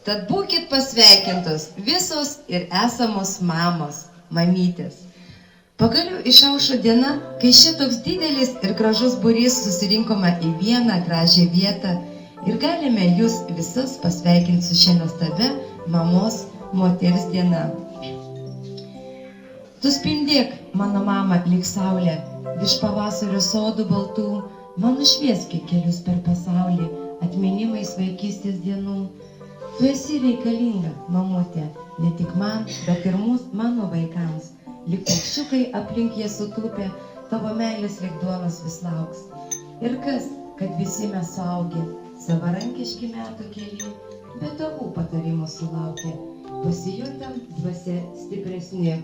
Tad būkit pasveikintos visos ir esamos mamos, mamytės. Pagaliau išaušo diena, kai šitoks didelis ir gražus būrys susirinkome į vieną gražią vietą ir galime jūs visus pasveikinti su šia nuostabia mamos moters diena. Tu spindėk, mano mama, lyg saulė, virš pavasario sodų baltų, man nušvieski kelius per pasaulį, atminimais vaikystės dienų. Tu esi reikalinga, mamutė, ne tik man, bet ir mano vaikams. Lyg paukščiukai aplink jie sutūpę, tavo meilės lyg duonos vis lauks. Ir kas, kad visi mes suaugę, savarankiški metų keli, bet tėvų patarimų sulaukė, pasijuntam dvasia stipresni.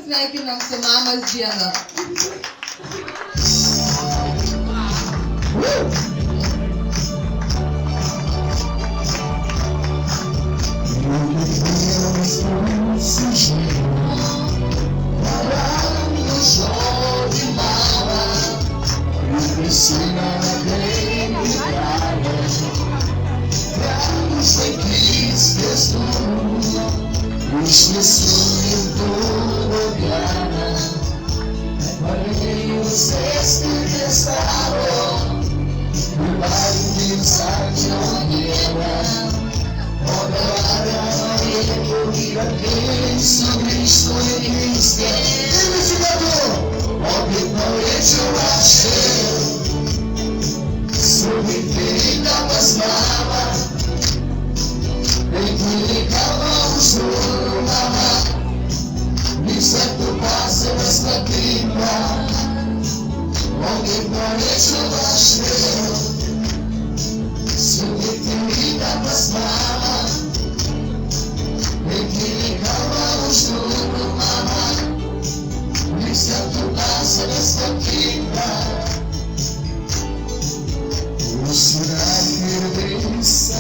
Sveikinam su mamos diena. Jesus levou Diana, Marinhos estado, o baile de Santiago, Odelara, Maria, Cristo, Cristo e Cristo. Ele se matou, onde noite eu achei, subferida pasmava, Equilicava o choro, mamá, me certo passo nesta clima, onde noite eu achei, subferida pasmava, Equilicava o choro, mamá, me certo passo nesta clima. O sinal que essa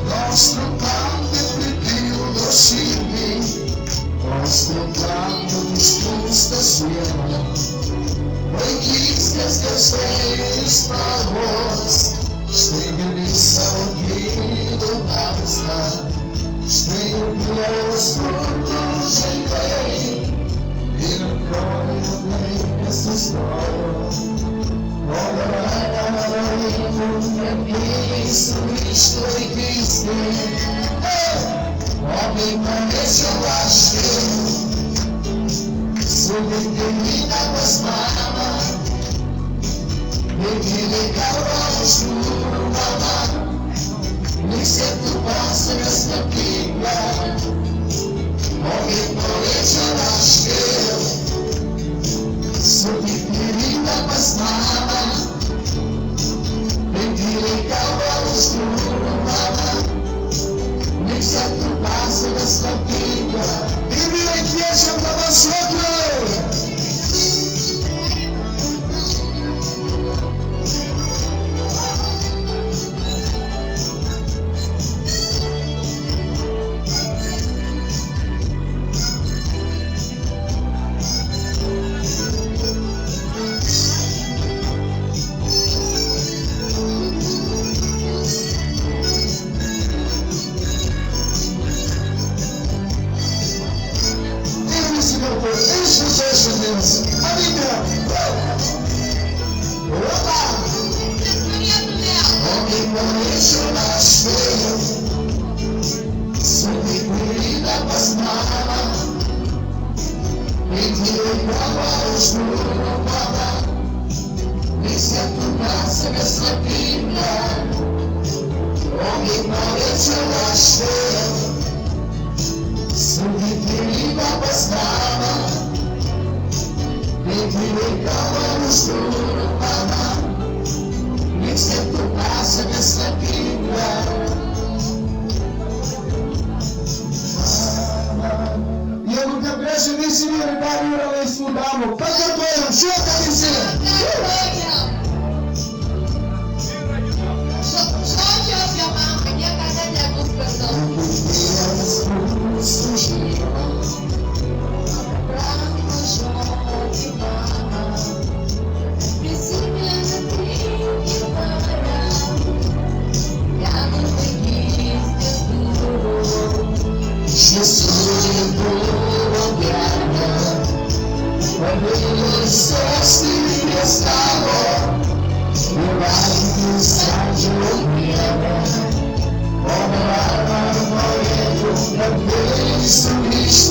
nostro Padre previo do Chile, nostro plano disposto a suena, Oiquistas dos reis pavos, Strengelis ouvido basta, Strengelis frutos em lei, e no coro dessa história, Cristo e Cristo, homem parece eu achei, subterrânea pasmava, equilibrava o escuro, mamá, me certo passo nesta pipa, homem parece eu achei, subterrânea pasmava, Equilicava o escuro, mamá, me certo passo nesta vida. E minha igreja para vosotros. Cristo, Cristo.